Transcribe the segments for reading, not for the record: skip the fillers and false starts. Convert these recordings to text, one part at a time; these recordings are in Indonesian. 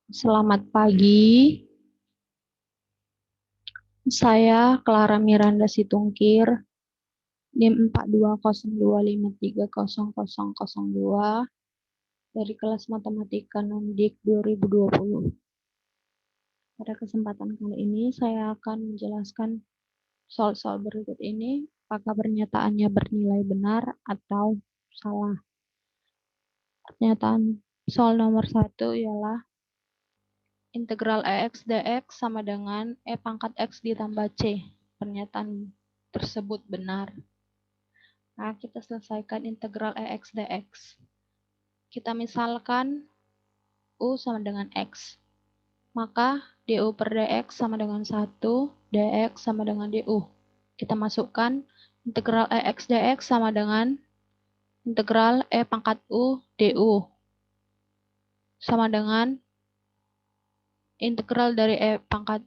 Selamat pagi, saya Clara Miranda Situngkir, NIM 4202530002 dari kelas Matematika Nondik 2020. Pada kesempatan kali ini saya akan menjelaskan soal-soal berikut ini, apakah pernyataannya bernilai benar atau salah. Pernyataan soal nomor 1 ialah integral EX dx sama dengan E pangkat X ditambah C. Pernyataan tersebut benar. Nah, kita selesaikan integral EX dx. Kita misalkan U sama dengan X. Maka du per dx sama dengan 1, dx sama dengan du. Kita masukkan integral EX dx sama dengan integral E pangkat U du. Sama dengan integral dari E pangkat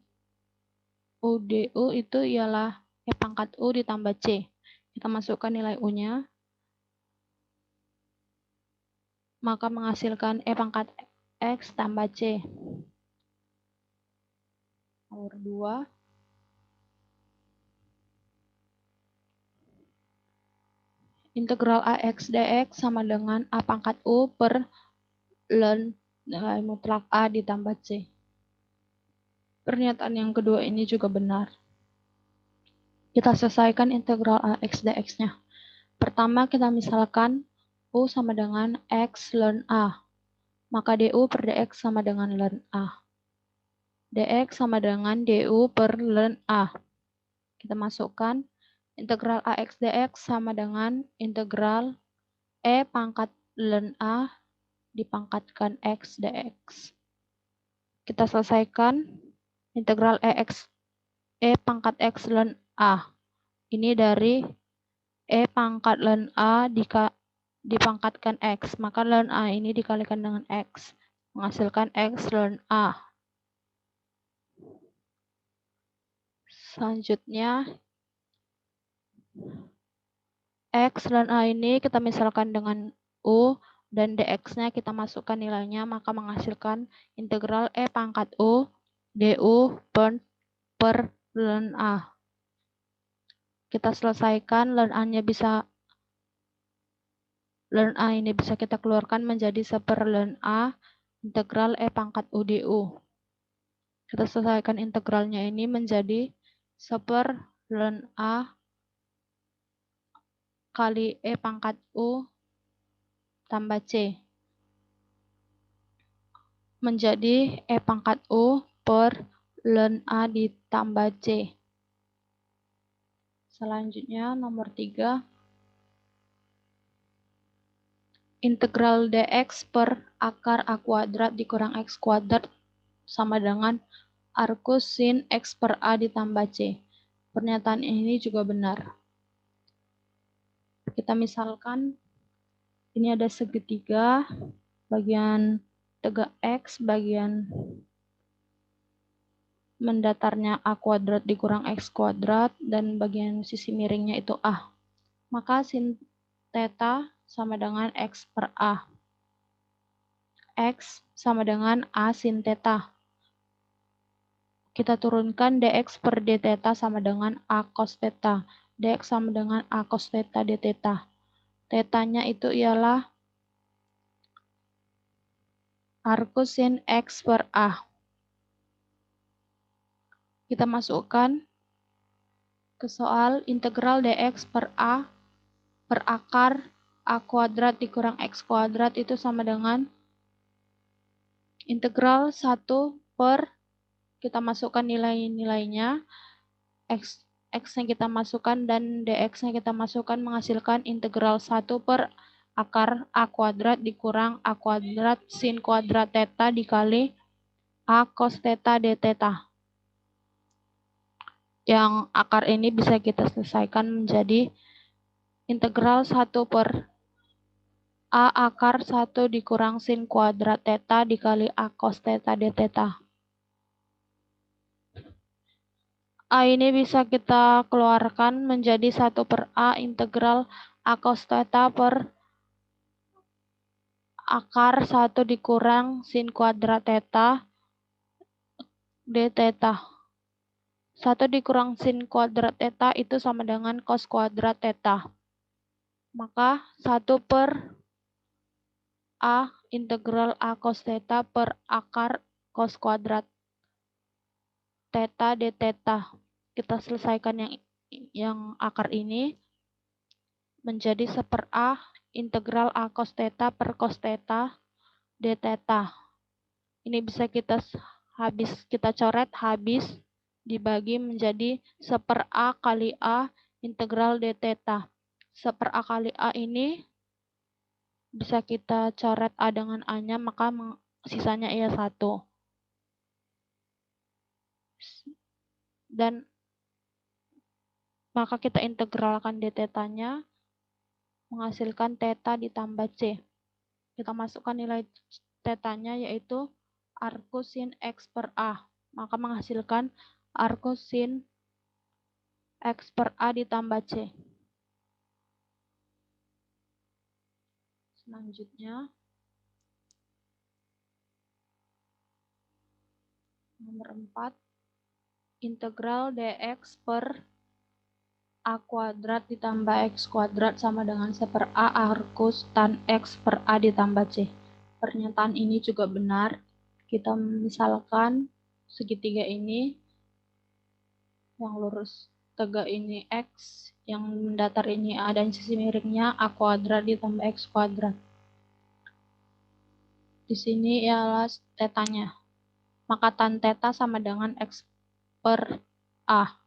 U du itu ialah E pangkat U ditambah C. Kita masukkan nilai U-nya. Maka menghasilkan E pangkat X tambah C. Nomor 2. Integral AX dx sama dengan A pangkat U per ln nilai mutlak A ditambah C. Pernyataan yang kedua ini juga benar. Kita selesaikan integral AX dx-nya. Pertama kita misalkan U sama dengan X ln A. Maka du per dx sama dengan ln A. Dx sama dengan du per ln A. Kita masukkan integral AX dx sama dengan integral E pangkat ln A dipangkatkan X dx. Kita selesaikan integral E pangkat X ln A. Ini dari E pangkat ln A dipangkatkan X. Maka ln A ini dikalikan dengan X. Menghasilkan X ln A. Selanjutnya, X ln A ini kita misalkan dengan U dan dx-nya kita masukkan nilainya, maka menghasilkan integral E pangkat U du per ln A. Kita selesaikan, ln A ini bisa kita keluarkan menjadi 1 per ln A integral E pangkat U du. Kita selesaikan integralnya ini menjadi 1 per ln A kali E pangkat U tambah C. Menjadi E pangkat U per ln A ditambah C. Selanjutnya nomor 3. Integral dx per akar A kuadrat dikurang X kuadrat sama dengan arcus sin X per A ditambah C. Pernyataan ini juga benar. Kita misalkan ini ada segitiga, bagian tegak X, bagian mendatarnya A kuadrat dikurang X kuadrat, dan bagian sisi miringnya itu A. Maka sin theta sama dengan X per A. X sama dengan A sin theta. Kita turunkan dx per d theta sama dengan A cos theta. Dx sama dengan A cos theta d theta. Tetanya itu ialah arcus sin X per A. Kita masukkan ke soal integral dx per A per akar A kuadrat dikurang X kuadrat itu sama dengan integral 1 per, kita masukkan nilai-nilainya, X yang kita masukkan dan dx yang kita masukkan menghasilkan integral 1 per akar A kuadrat dikurang A kuadrat sin kuadrat theta dikali A cos theta d theta. Yang akar ini bisa kita selesaikan menjadi integral 1 per A akar 1 dikurang sin kuadrat theta dikali A cos theta d theta. A ini bisa kita keluarkan menjadi 1 per A integral A cos theta per akar 1 dikurang sin kuadrat theta d theta. 1 dikurang sin kuadrat theta itu sama dengan cos kuadrat theta. Maka 1 per A integral A cos theta per akar cos kuadrat theta d theta. Kita selesaikan yang akar ini menjadi 1 per A integral A cos theta per cos theta d theta. Ini bisa kita coret habis dibagi menjadi 1 per A kali A integral d theta. 1 per A kali A ini bisa kita coret A dengan A-nya, maka sisanya ia 1. Dan maka kita integralkan d theta-nya menghasilkan theta ditambah C. Kita masukkan nilai theta-nya yaitu arcus sin X per A. Maka menghasilkan arcus sin X per A ditambah C. Selanjutnya, nomor 4, integral dx per A kuadrat ditambah X kuadrat sama dengan 1 per A arcus tan X per A ditambah C. Pernyataan ini juga benar. Kita misalkan segitiga ini, yang lurus tegak ini X, yang mendatar ini A, dan sisi miringnya A kuadrat ditambah X kuadrat. Di sini ialah tetanya. Maka tan theta sama dengan X per A.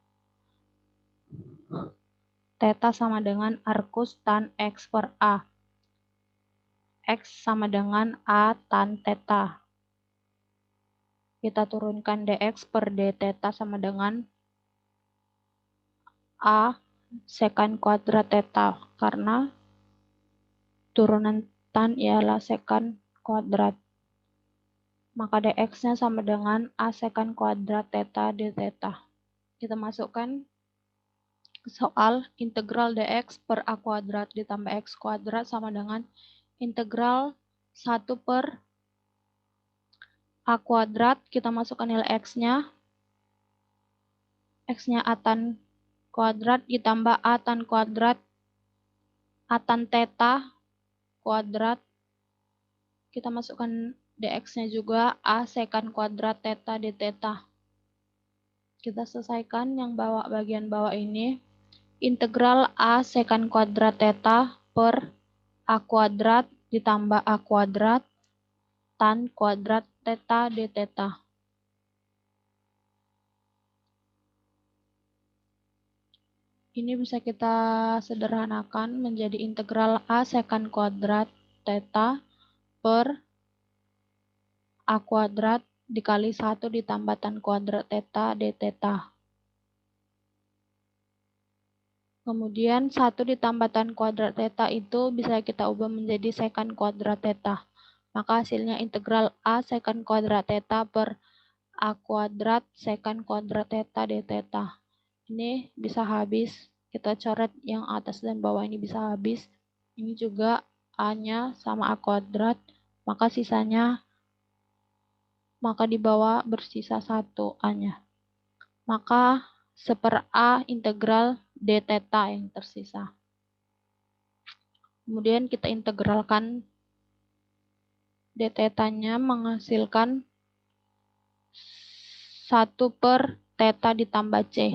Theta sama dengan arcus tan X per A. X sama dengan A tan theta. Kita turunkan dx per d theta sama dengan A secant kuadrat theta. Karena turunan tan ialah secant kuadrat. Maka dx-nya sama dengan A secant kuadrat theta d theta. Kita masukkan ke soal integral dx per A kuadrat ditambah X kuadrat sama dengan integral 1 per A kuadrat. Kita masukkan nilai X-nya. X-nya A tan kuadrat ditambah A tan kuadrat A tan theta kuadrat. Kita masukkan dx-nya juga A secant kuadrat theta d theta. Kita selesaikan yang bagian bawah ini. Integral A secant kuadrat theta per A kuadrat ditambah A kuadrat tan kuadrat theta d theta. Ini bisa kita sederhanakan menjadi integral A secant kuadrat theta per A kuadrat dikali 1 ditambah tan kuadrat theta d theta. Kemudian 1 ditambah tan kuadrat theta itu bisa kita ubah menjadi secant kuadrat theta. Maka hasilnya integral A secant kuadrat theta per A kuadrat secant kuadrat theta d theta. Ini bisa habis. Kita coret yang atas dan bawah ini bisa habis. Ini juga A-nya sama A kuadrat. Maka sisanya, maka di bawah bersisa 1 A-nya. Maka 1 per A integral d theta yang tersisa. Kemudian kita integralkan d theta-nya menghasilkan 1 per theta ditambah C.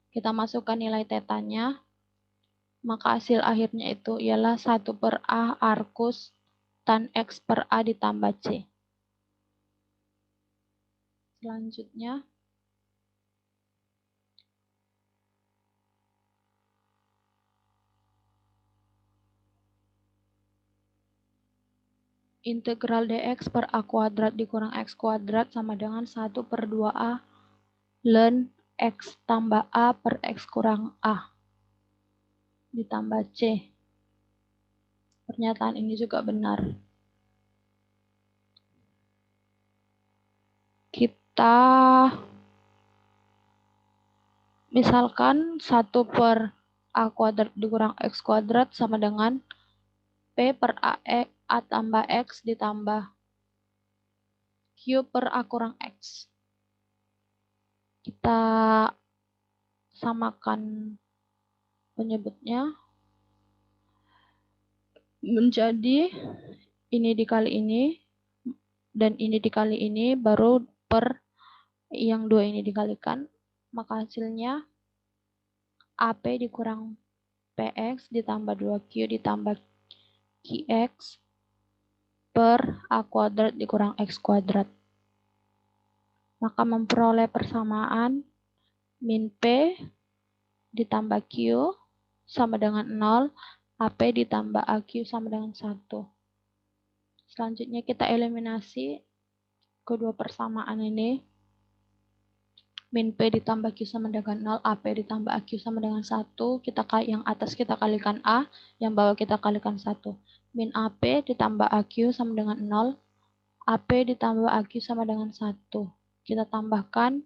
Kita masukkan nilai theta-nya, maka hasil akhirnya itu ialah 1 per A arcus tan X per A ditambah C. Selanjutnya, integral dx per A kuadrat dikurang X kuadrat sama dengan 1 per 2A ln X tambah A per X kurang A ditambah C. Pernyataan ini juga benar. Kita misalkan 1 per A kuadrat dikurang X kuadrat sama dengan P per A tambah X ditambah Q per A kurang X. Kita samakan penyebutnya menjadi ini dikali ini dan ini dikali ini baru per yang dua ini dikalikan, maka hasilnya AP dikurang PX ditambah 2Q ditambah QX per A kuadrat dikurang X kuadrat. Maka memperoleh persamaan min P ditambah Q sama dengan 0, AP ditambah AQ sama dengan 1. Selanjutnya kita eliminasi kedua persamaan ini. Min P ditambah Q sama dengan 0, AP ditambah AQ sama dengan 1. Yang atas kita kalikan A, yang bawah kita kalikan 1. Min AP ditambah AQ sama dengan 0, AP ditambah AQ sama dengan 1. Kita tambahkan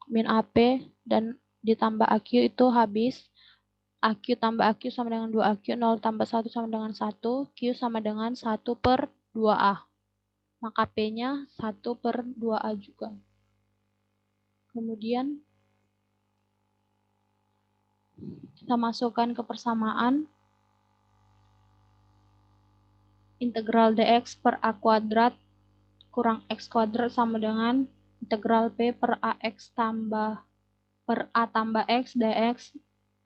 min AP dan ditambah AQ itu habis. AQ tambah AQ sama dengan 2AQ, 0 tambah 1 sama dengan 1, Q sama dengan 1 per 2A. Maka P-nya 1 per 2A juga. Kemudian kita masukkan ke persamaan integral dx per A kuadrat kurang X kuadrat sama dengan integral P per AX tambah per A tambah X dx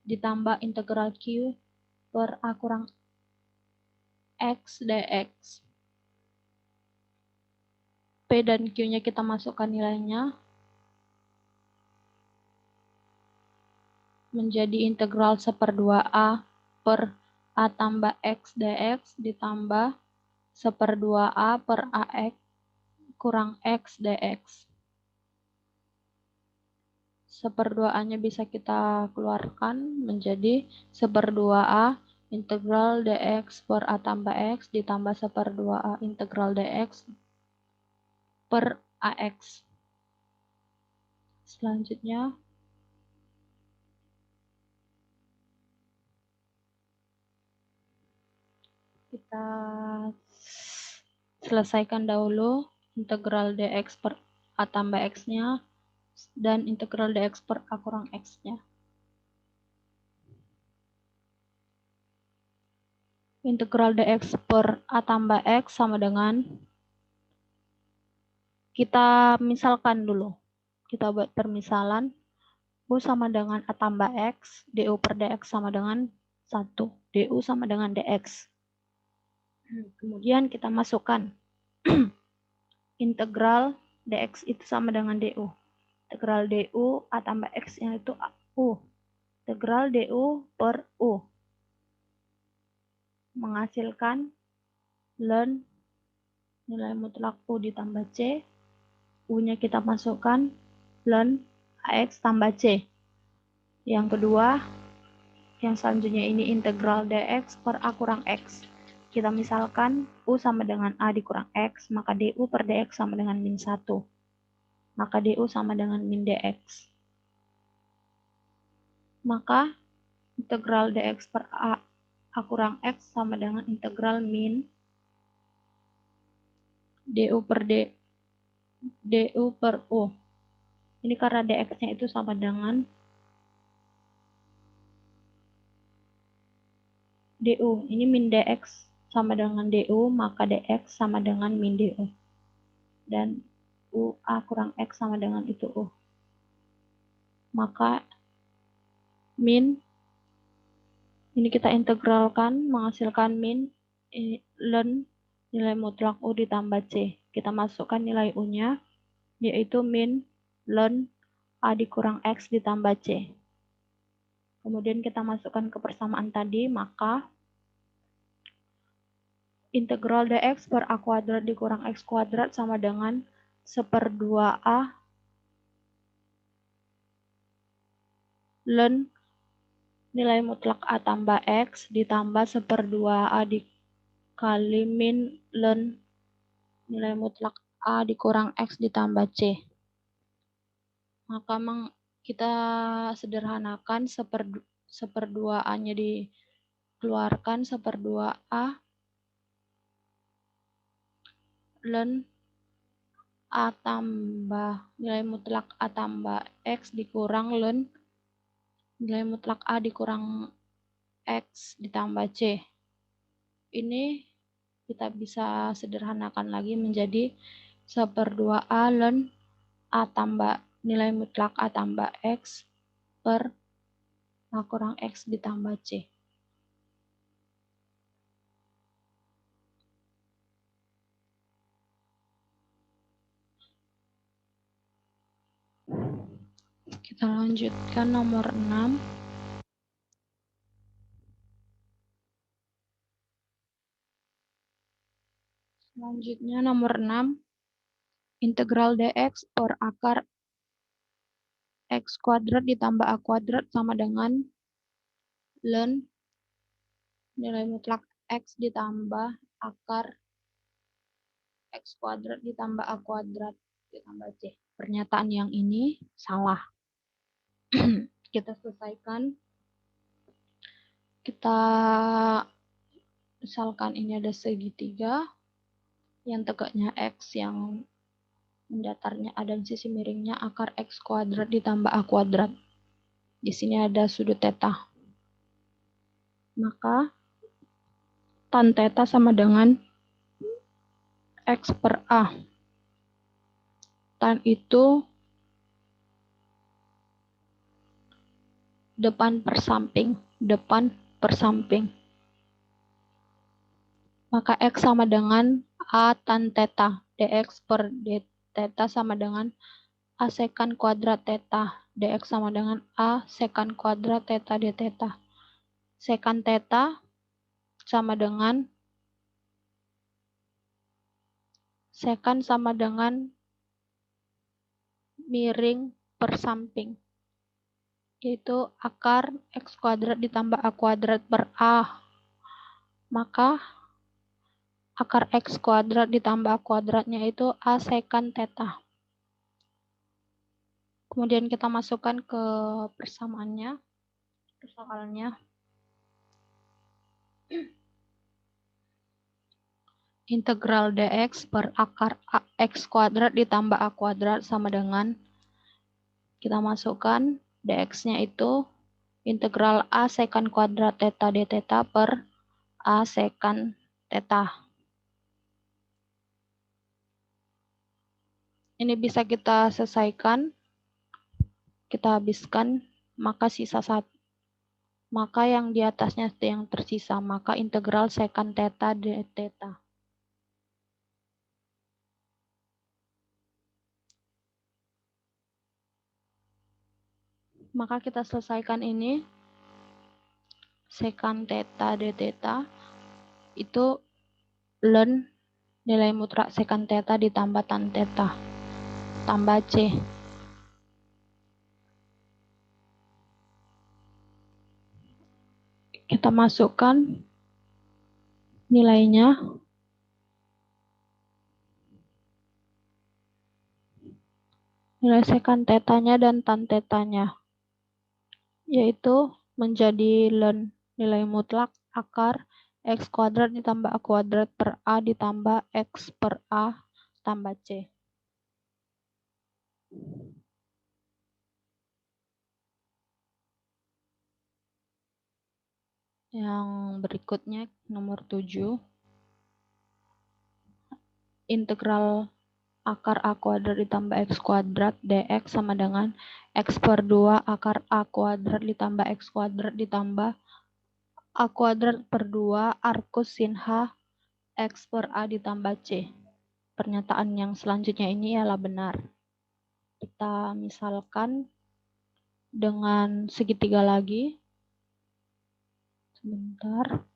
ditambah integral Q per A kurang X dx. P dan Q-nya kita masukkan nilainya menjadi integral 1/2A per A tambah X dx ditambah 1/2A per AX kurang X dx. 1/2A-nya bisa kita keluarkan menjadi 1/2A integral dx per A tambah X ditambah 1/2A integral dx per AX. Selanjutnya, kita selesaikan dahulu integral dx per A tambah X-nya dan integral dx per A kurang X-nya. Integral dx per A tambah X sama dengan, kita misalkan dulu. Kita buat permisalan, U sama dengan A tambah X, DU per DX sama dengan 1. DU sama dengan DX. Kemudian kita masukkan integral DX itu sama dengan DU. Integral DU A tambah X-nya itu U. Integral DU per U. Menghasilkan ln nilai mutlak U ditambah C. U-nya kita masukkan ln AX tambah C. Yang kedua, yang selanjutnya ini integral dx per A kurang X. Kita misalkan U sama dengan A dikurang X, maka DU per DX sama dengan min 1. Maka DU sama dengan min DX. Maka integral dx per A kurang X sama dengan integral min DU per U. Ini karena dx-nya itu sama dengan DU. Ini min dx sama dengan DU, maka dx sama dengan min DU. Dan U A kurang X sama dengan itu U. Maka min, ini kita integralkan, menghasilkan min ln nilai mutlak U ditambah C. Kita masukkan nilai U-nya, yaitu min ln A dikurang X ditambah C. Kemudian kita masukkan ke persamaan tadi, maka integral dx per A kuadrat dikurang X kuadrat sama dengan 1/2A ln nilai mutlak A tambah X ditambah 1/2A dikali min ln nilai mutlak A dikurang X ditambah C. Maka kita sederhanakan 1/2A-nya dikeluarkan, 1/2A ln A tambah nilai mutlak A tambah X dikurang ln nilai mutlak A dikurang X ditambah C. Ini kita bisa sederhanakan lagi menjadi 1/2A ln A tambah nilai mutlak A tambah X per A kurang X ditambah C. Kita lanjutkan nomor 6. Selanjutnya nomor 6. Integral dx per akar X kuadrat ditambah A kuadrat sama dengan ln nilai mutlak X ditambah akar X kuadrat ditambah A kuadrat ditambah C. Pernyataan yang ini salah. Kita selesaikan. Kita misalkan ini ada segitiga yang tegaknya X, yang mendatarnya A dan sisi miringnya akar X kuadrat ditambah A kuadrat. Di sini ada sudut theta. Maka tan theta sama dengan X per A. Tan itu depan per samping. Maka X sama dengan A tan theta. Dx per d theta sama dengan A sekan kuadrat theta. Dx sama dengan A sekan kuadrat theta d theta. Sekan theta sama dengan miring per samping, yaitu akar X kuadrat ditambah A kuadrat per A. Maka akar X kuadrat ditambah A kuadratnya itu A sekan theta. Kemudian kita masukkan ke persamaannya, persoalannya. Integral dx per akar X kuadrat ditambah A kuadrat sama dengan, kita masukkan dx-nya itu integral A sekan kuadrat theta d theta per A sekan theta. Ini bisa kita selesaikan, kita habiskan, maka sisa 1. Maka yang di atasnya yang tersisa, maka integral sekan theta d theta. Maka kita selesaikan ini. Sekan theta d theta itu ln nilai mutlak sekan theta ditambah tan theta tambah C. Kita masukkan nilainya. Nilai sekan tetanya dan tan tetanya, yaitu menjadi ln nilai mutlak akar X kuadrat ditambah A kuadrat per A ditambah X per A tambah C. Yang berikutnya nomor 7. Integral akar A kuadrat ditambah X kuadrat dx sama dengan X per 2 akar A kuadrat ditambah X kuadrat ditambah A kuadrat per 2 arcus sin H X per A ditambah C. Pernyataan yang selanjutnya ini ialah benar. Kita misalkan dengan segitiga lagi. Sebentar.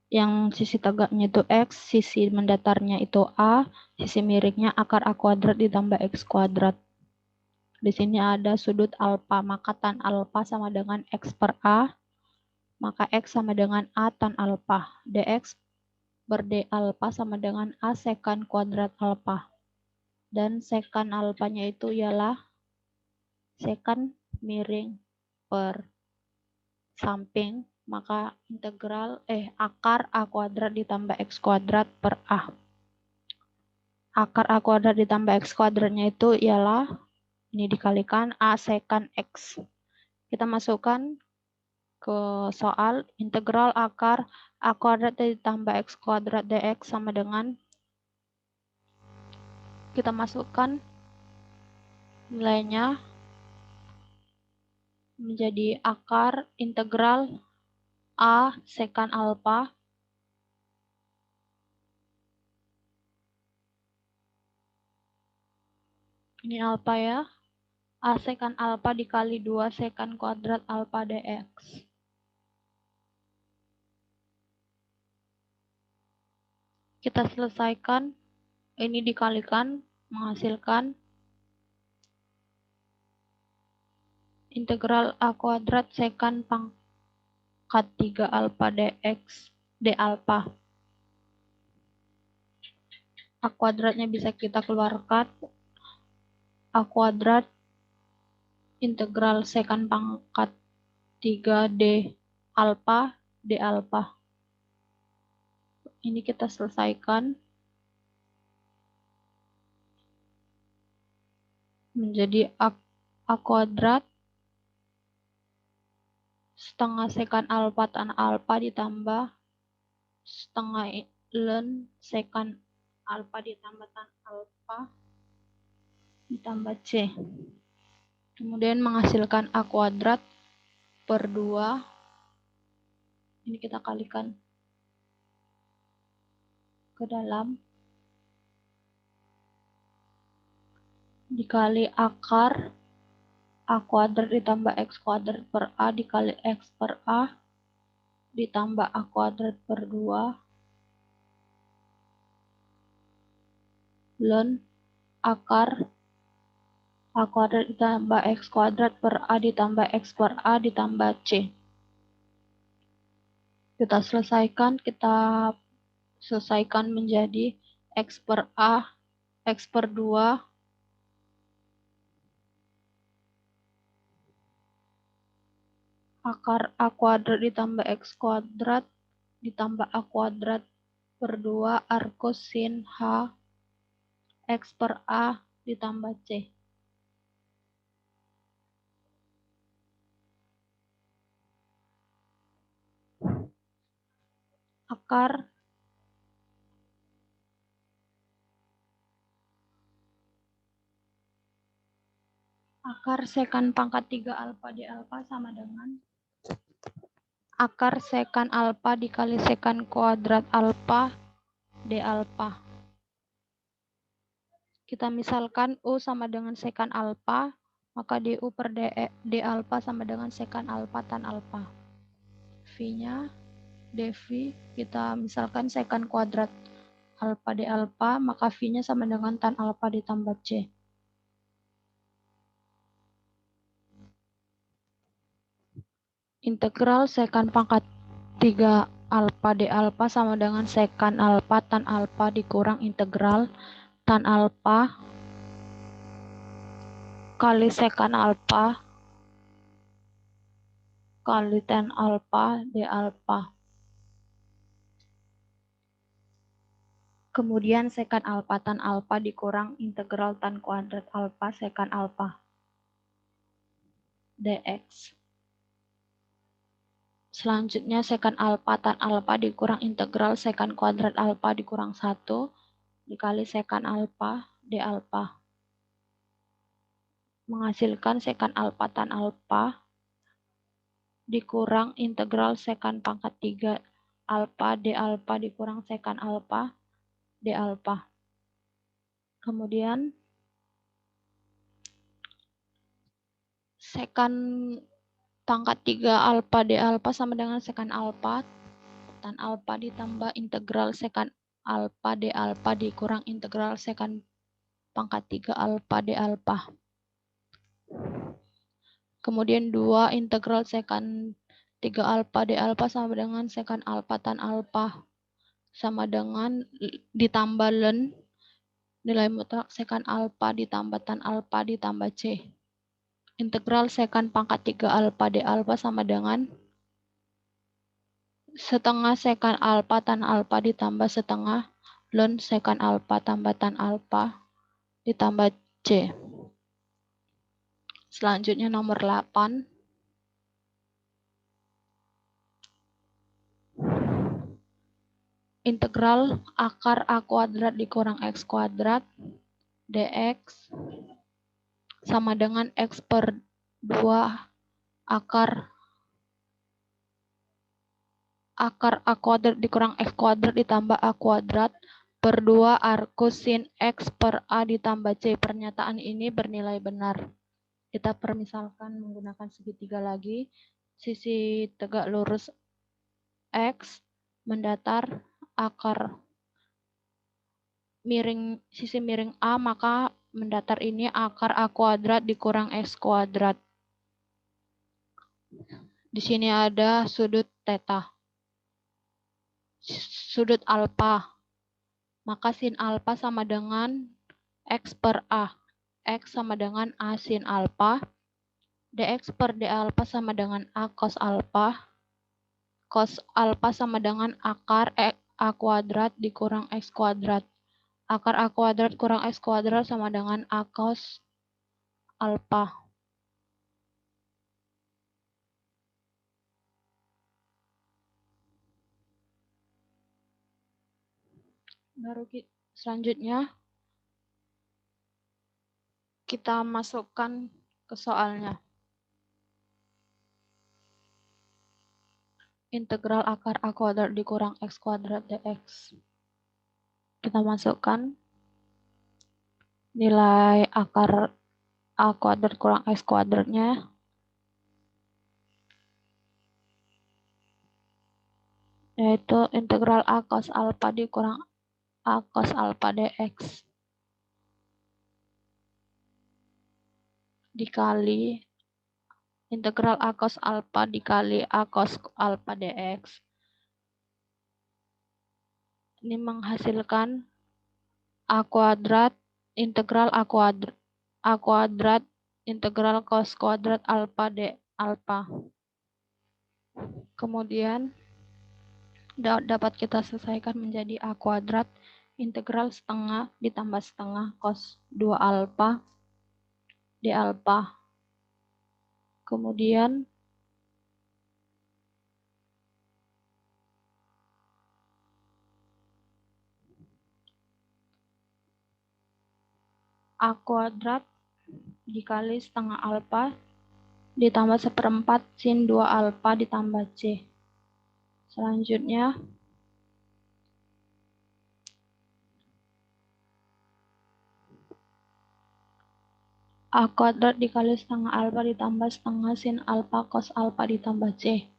Yang sisi tegaknya itu X, sisi mendatarnya itu A, sisi miringnya akar A kuadrat ditambah X kuadrat. Di sini ada sudut alfa, maka tan alfa sama dengan X per A, maka X sama dengan A tan alfa. Dx per D alfa sama dengan A sekan kuadrat alfa. Dan sekan alfanya itu ialah sekan miring per samping, maka integral akar A kuadrat ditambah X kuadrat per A. akar A kuadrat ditambah X kuadratnya itu ialah ini dikalikan A secant X. Kita masukkan ke soal integral akar A kuadrat ditambah X kuadrat dx sama dengan, kita masukkan nilainya menjadi akar integral A secant alpha ini alpha ya, A secant alpha dikali 2 secant kuadrat alpha dx. Kita selesaikan, ini dikalikan menghasilkan integral A kuadrat secant pangkat 3 alpha dx d alpha. A kuadratnya bisa kita keluarkan, A kuadrat integral secant pangkat 3 d alpha d alpha. Ini kita selesaikan menjadi A kuadrat setengah secant alpha tan alpha ditambah setengah ln secant alpha ditambah tan alpha ditambah C. Kemudian menghasilkan A kuadrat per 2. Ini kita kalikan ke dalam. Dikali akar A kuadrat ditambah X kuadrat per A dikali X per A ditambah A kuadrat per 2 ln akar A kuadrat ditambah X kuadrat per A ditambah X per A ditambah C. Kita selesaikan menjadi X per A, X per 2, akar A kuadrat ditambah X kuadrat ditambah A kuadrat per 2 arcos sin H X per A ditambah C. Akar secant pangkat 3 alpha d alpha sama dengan akar secant alpha dikali secant kuadrat alpha d alpha. Kita misalkan U sama dengan secant alpha, maka du per d alpha sama dengan secant alpha tan alpha. V-nya dV kita misalkan secant kuadrat alpha d alpha, maka V-nya sama dengan tan alpha ditambah C. Integral secant pangkat 3 alpha d alpha sama dengan secant alpha tan alpha dikurang integral tan alpha kali secant alpha kali tan alpha d alpha. Kemudian secant alpha tan alpha dikurang integral tan kuadrat alpha secant alpha dx. Selanjutnya secant alpha tan alpha dikurang integral secant kuadrat alpha dikurang 1 dikali secant alpha d alpha. Menghasilkan secant alpha tan alpha dikurang integral secant pangkat 3 alpha d alpha dikurang secant alpha d alpha. Kemudian secant pangkat 3 alpha d alpha sama dengan secant alpha tan alpha ditambah integral secant alpha d alpha dikurang integral secant pangkat 3 alpha d alpha. Kemudian 2 integral secant 3 alpha d alpha sama dengan secant alpha tan alpha sama dengan ditambah ln nilai mutlak secant alpha ditambah tan alpha ditambah C. Integral secant pangkat 3 alpha d alpha sama dengan setengah secant alpha tan alpha ditambah setengah ln sekant alfa tambatan alfa ditambah C. Selanjutnya nomor 8. Integral akar A kuadrat dikurang X kuadrat dx sama dengan X per 2 akar A kuadrat dikurang X kuadrat ditambah A kuadrat per 2 arcus sin X per A ditambah C. Pernyataan ini bernilai benar. Kita permisalkan menggunakan segitiga lagi. Sisi tegak lurus X mendatar akar miring sisi miring A, maka mendatar ini akar A kuadrat dikurang X kuadrat. Di sini ada sudut theta. Sudut alfa, maka sin alfa sama dengan X per A. X sama dengan A sin alfa. Dx per d alfa sama dengan A cos alfa. Cos alfa sama dengan akar A kuadrat dikurang X kuadrat. Akar A kuadrat kurang X kuadrat sama dengan A cos alfa. Baru selanjutnya kita masukkan ke soalnya. Integral akar A kuadrat dikurang X kuadrat dx. Kita masukkan nilai akar A kuadrat kurang X kuadratnya. Yaitu integral A cos alfa dikurang A cos alfa dx. Dikali integral A cos alfa dikali A cos alfa dx. Ini menghasilkan A kuadrat integral A kuadrat integral cos kuadrat alfa d alfa. Kemudian dapat kita selesaikan menjadi A kuadrat integral setengah ditambah setengah cos 2 alfa d alfa. Kemudian A kuadrat dikali setengah alfa ditambah 1/4 sin 2 alfa ditambah C. Selanjutnya A kuadrat dikali setengah alfa ditambah setengah sin alfa cos alfa ditambah C.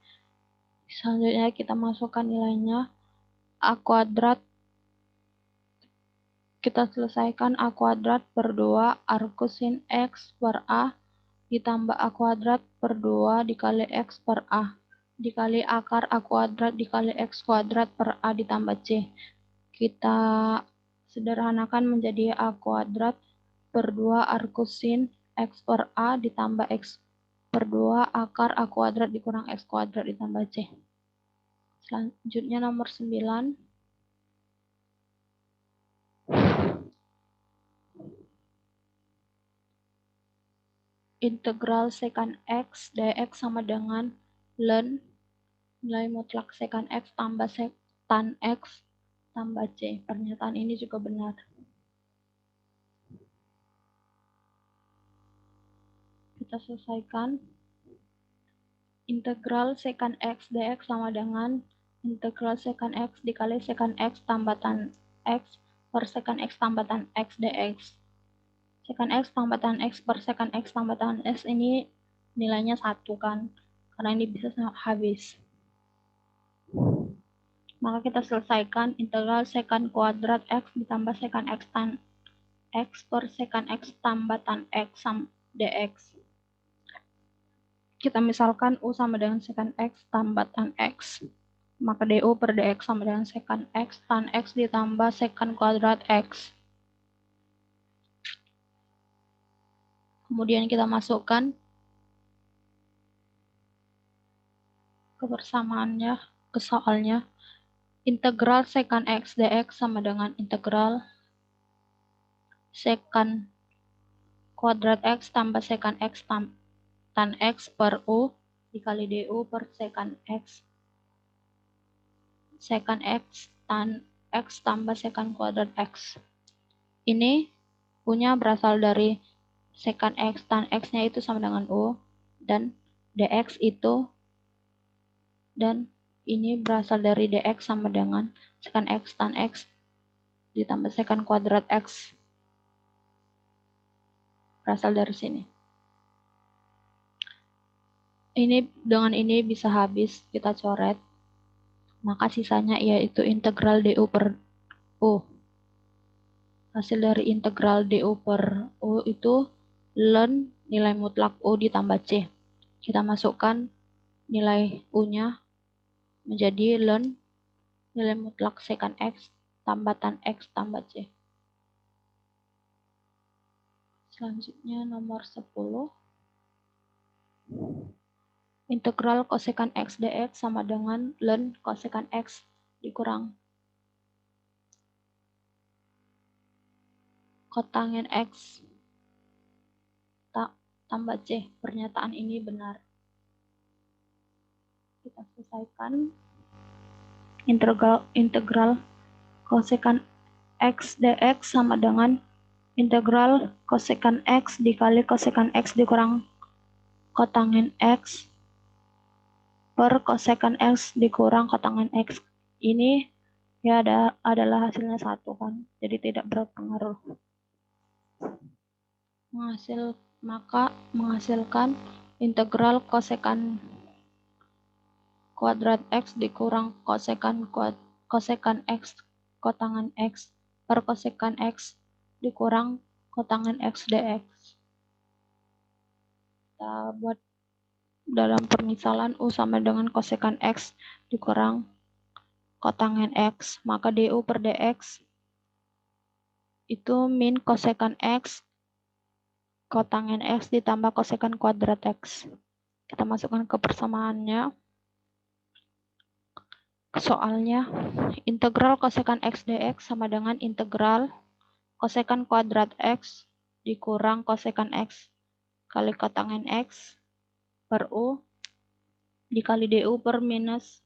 Selanjutnya kita masukkan nilainya. A kuadrat kita selesaikan A kuadrat per 2 arcus sin X per A ditambah A kuadrat per 2 dikali X per A dikali akar A kuadrat dikali X kuadrat per A ditambah C. Kita sederhanakan menjadi A kuadrat per 2 arcus sin X per A ditambah X per 2 akar A kuadrat dikurang X kuadrat ditambah C. Selanjutnya nomor 9. Integral sekant X dx sama dengan ln nilai mutlak sekant X tambah tan X tambah C. Pernyataan ini juga benar. Kita selesaikan. Integral sekant X dx sama dengan integral sekant X dikali sekant X tambah tan X per sekant X tambah tan X dx. Sekant X tambah tan X per sekant X tambah tan X ini nilainya 1 kan, karena ini bisa habis. Maka kita selesaikan integral sekant kuadrat X ditambah sekant X tan X per sekant X tambah tan X dx. Kita misalkan U sama dengan sekant X tambah tan X. Maka du per dx sama dengan sekant X tan X ditambah sekant kuadrat X. Kemudian kita masukkan kebersamaannya ke soalnya. Integral secant X dx sama dengan integral secant kuadrat X tambah secant X tan X per U dikali du per secant X tan X tambah secant kuadrat X. Ini punya berasal dari secant X tan X-nya itu sama dengan U, dan dx itu, dan ini berasal dari dx sama dengan secant X tan X ditambah secant kuadrat X. Berasal dari sini. Dengan ini bisa habis, kita coret. Maka sisanya yaitu integral du per U. Hasil dari integral du per U itu ln nilai mutlak U ditambah C. Kita masukkan nilai U-nya menjadi ln nilai mutlak secant X tambah tan X tambah C. Selanjutnya nomor 10. Integral kosekant X dx sama dengan ln kosekant X dikurang kotangin X tambah C. Pernyataan ini benar. Kita selesaikan. Integral kosekant X dx sama dengan integral kosekant X dikali kosekant X dikurang kotangin X per kosekant X dikurang kotangin X. Ini ya adalah hasilnya 1 kan, jadi tidak berpengaruh. Maka menghasilkan integral kosekant kuadrat X dikurang kosekant X kotangan X per kosekant X dikurang kotangan X dx. Kita buat dalam permisalan U sama dengan kosekant X dikurang kotangan X, maka du per dx itu min kosekant X kotangan X ditambah kosekant kuadrat X. Kita masukkan ke persamaannya. Soalnya, integral kosekant X dx sama dengan integral kosekant kuadrat X dikurang kosekant X kali kotangan X per U dikali du per minus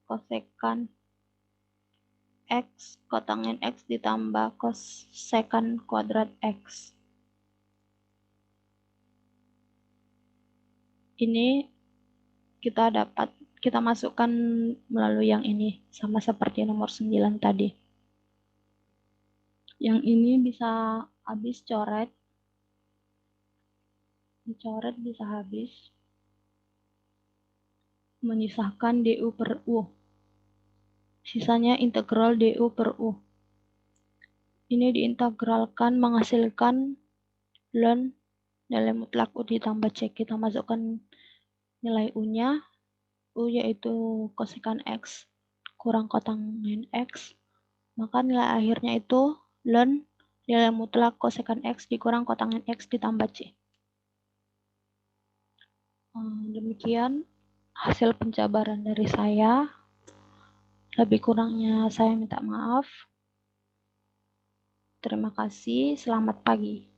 kosekant X kotangan X ditambah kosekant kuadrat X. Ini kita masukkan melalui yang ini, sama seperti nomor 9 tadi. Yang ini bisa habis coret. Dicoret bisa habis. Menyisahkan du per U. Sisanya integral du per U. Ini diintegralkan menghasilkan ln nilai mutlak U ditambah C. Kita masukkan nilai U-nya. U yaitu kosekant X kurang kotangan X. Maka nilai akhirnya itu ln nilai mutlak kosekant X dikurang kotangan X ditambah C. Demikian hasil penjabaran dari saya. Lebih kurangnya saya minta maaf. Terima kasih. Selamat pagi.